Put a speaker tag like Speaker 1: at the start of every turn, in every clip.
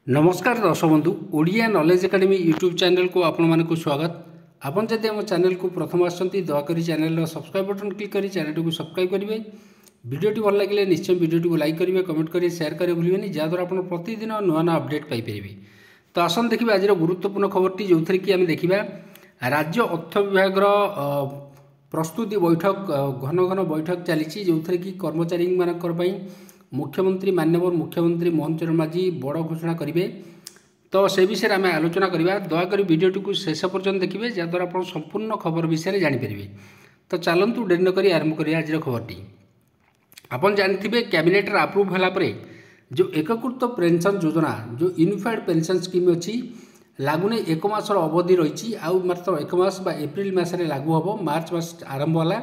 Speaker 1: नमस्कार दर्शक बंधु Odia knowledge academy YouTube channel को आपण मानक स्वागत। आपन जदि आम चैनल को प्रथम आसती दयाकोरी चैनल सब्सक्राइब बटन क्लिक करी चैनल को सब्सक्राइब करेंगे। वीडियोटी भल लगे निश्चय वीडियोटी को लाइक करेंगे, कमेंट करेंगे, शेयर करेंगे भूलें जहाँद्वारा आप प्रतिदिन नुआ नुआ अपडेट पाइपर। तो आसन देखिए आज गुरुत्वपूर्ण खबरटी जो थी कि आम देखा राज्य अर्थ विभाग प्रस्तुति बैठक घन घन बैठक चली जो थी कि कर्मचारी मानी मुख्यमंत्री माननीय मुख्यमंत्री मोहन चरण माझी बड़ घोषणा करेंगे। तो से विषय में आम आलोचना करवा। दयाकोरी वीडियोटी को शेष पर्यंत देखिए जहाँद्वारा आप संपूर्ण खबर विषय जानीपर। तो चलतु डेरी नक आरंभ करिए आज खबरटी। आपन जानते कैबिनेट अप्रूव होगापर जो एकीकृत पेंशन योजना जो यूनिफाइड पेंशन स्कीम अच्छी लागू नहीं 1 मासर अवधि रही आउ मात्र 1 मास बा एप्रिल मसरे लागू हम। मार्च मास आरंभ होला।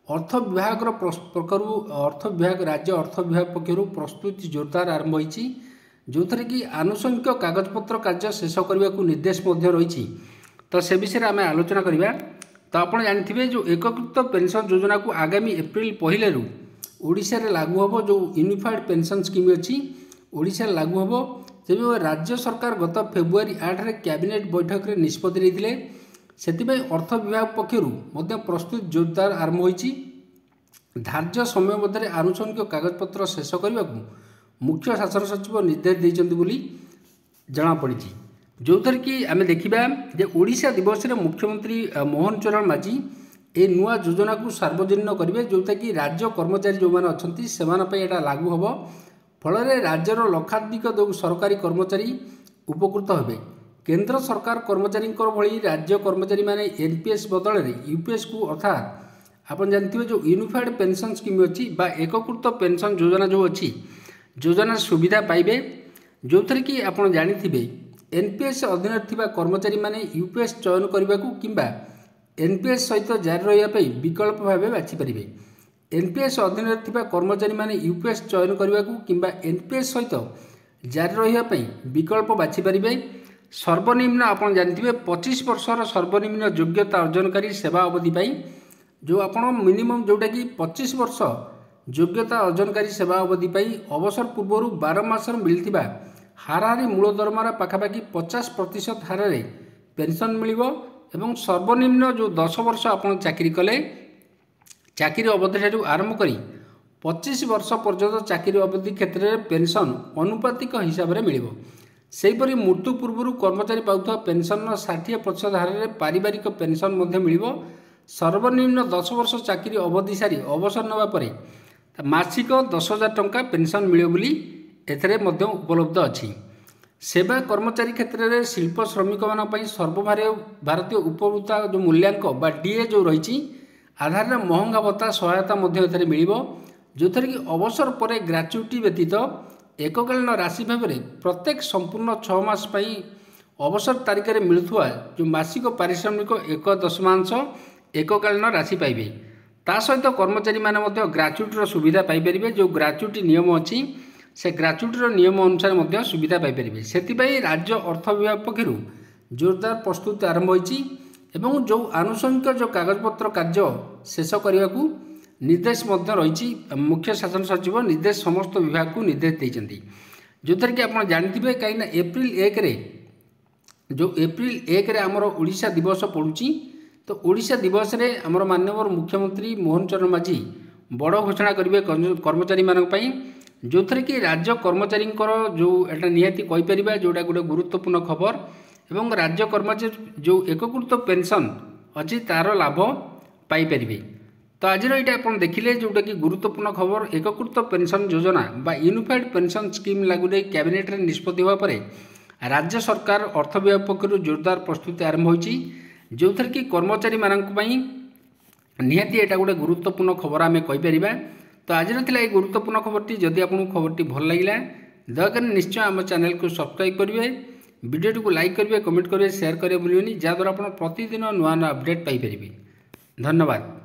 Speaker 1: अर्थ विभाग अर्थ विभाग राज्य अर्थ विभाग पक्षर प्रस्तुति जोरदार आरंभ होती जो थे कि आनुषंगिक कागजपत्र कार्य शेष करने को निर्देश रही। तो से विषय में आम आलोचना करवा। तो आप जानते जो एकीकृत पेंशन योजना को आगामी एप्रिल 1 ओडिशा रे लागू हम। जो यूनिफाइड पेंशन स्कीम अच्छी ओडिशा रे लागू हम। जब राज्य सरकार गत फेब्रुआरी 8 रे कैबिनेट बैठक में निष्पत्ति लेते से अर्थ विभाग पक्षर प्रस्तुत जोरदार आरंभ होती। धार्य समय मध्य आनुषंगिक कागजपत्र शेष करने को मुख्य शासन सचिव निर्देश देते जमापड़ी। जो थी कि आम देखा ओडिशा दिवस में मुख्यमंत्री मोहन चरण माझी ए नुआ योजना को सार्वजनीन करेंगे जोटा कि राज्य कर्मचारी जो मैंने अच्छा से लागू हम। फल राज्यर लक्षाधिक जो सरकारी कर्मचारी उपकृत होते। केंद्र सरकार कर्मचारी भली राज्य कर्मचारी माने एनपीएस बदल यूपीएस को अर्थात आप जानते जो यूनिफाइड पेंशन स्कीम अच्छी बा एकीकृत पेंशन योजना जो अच्छी योजना सुविधा पाइबे। जो थी कि आप जानी एनपीएस अधीन थिबा कर्मचारी माने यूपीएस चयन करने को किंबा एनपीएस सहित जारी रहा विकल्प भाव बाछिपारे। एनपीएस अधीन थिबा कर्मचारी माने यूपीएस चयन करने को किंबा एनपीएस सहित जारी रहा विकल्प बाछिपारे। सर्वनिम्न आप जानते 25 वर्षर सर्वनिम्न योग्यता अर्जनकारी सेवा अवधि पाई जो आप मिनिमम जोटा कि 25 वर्ष योग्यता अर्जनकारी सेवा अवधि पाई अवसर पूर्व 12 मास मिलता हाराहारी मूल दरमार पाखापाखि 50% हार पेंशन मिल एवं सर्वनिम्न जो 10 वर्ष आप चाकरी कले चाकरी अवधि ठारू आरंभ कर 25 वर्ष पर्यंत चाकरी अवधि क्षेत्र में पेंशन अनुपातिक हिसाब से मिल। सेहीपरि मृत्यु पूर्व कर्मचारी पाउथवा पेंशन 60% हार पारिवारिक पेंशन मिल। सर्वनिम्न 10 वर्ष चाकरी अवधि सारी अवसर नवा परे मासिक 10,000 टंका पेंशन मिले बोली एथरे मध्य उपलब्ध अच्छी। सेवा कर्मचारी क्षेत्र में शिल्प श्रमिक मानी सर्वभारतीय उपभोक्ता जो मूल्यांक बा डीए जो रही आधार महंगा भत्ता सहायता मिल। जो थी कि अवसर पर ग्राच्युटी व्यतीत एककालीन राशि भाव में प्रत्येक संपूर्ण 6 मास अवसर तारिख में मिलुवा जो मासिक पारिश्रमिक 1/10 एककालीन राशि पाइबे। ता सहित कर्मचारी माने ग्राच्युटीर सुविधा पाइपर। जो ग्राच्युटी नियम अच्छी से ग्राच्युटीर नियम अनुसार सुविधा पाइपर। से राज्य अर्थ विभाग पक्षर जोरदार प्रस्तुति आरंभ होती जो आनुषंगिक जो कागजपत्र कार्य शेष करने को निर्देश रही। मुख्य शासन सचिव निर्देश समस्त विभाग को निर्देश देते जो थी कि आप जानते कहीं एप्रिल 1 रे जो एप्रिल 1 रे आमर ओडिशा दिवस पड़ुची। तो ओडिशा दिवस रे आमर माननीय मुख्यमंत्री मोहन चरण माझी बड़ घोषणा करेंगे कर्मचारी मानी जो थी कि राज्य कर्मचारी जो एटा निहाती कहीपर जोटा गोटे गुरुत्वपूर्ण खबर एवं राज्य कर्मचारी जो एकीकृत पेंशन अच्छी तार लाभ पाइपर। तो आज ये आप देखिले जोटा कि गुरुत्वपूर्ण खबर एकीकृत पेंशन योजना बा यूनिफाइड पेंशन स्कीम लागू नहीं कैबिनेट में निष्पत्ति होगा राज्य सरकार अर्थ विभाग पक्षर जोरदार प्रस्तुति आरंभ होती जो थी कि कर्मचारी मानी निहाती यहाँ गोटे गुरुत्वपूर्ण खबर आम कहीपर। तो आज ये गुरुत्वपूर्ण खबरटी जदि आपको खबरटी भल लगे दयाकोरी निश्चय आम चैनल को सब्सक्राइब करेंगे, वीडियो को लाइक करेंगे, कमेंट करेंगे, शेयर करेंगे भूलें जहाँद्वारा आप प्रतिदिन नुआ नुआ अपडेट पाइपर। धन्यवाद।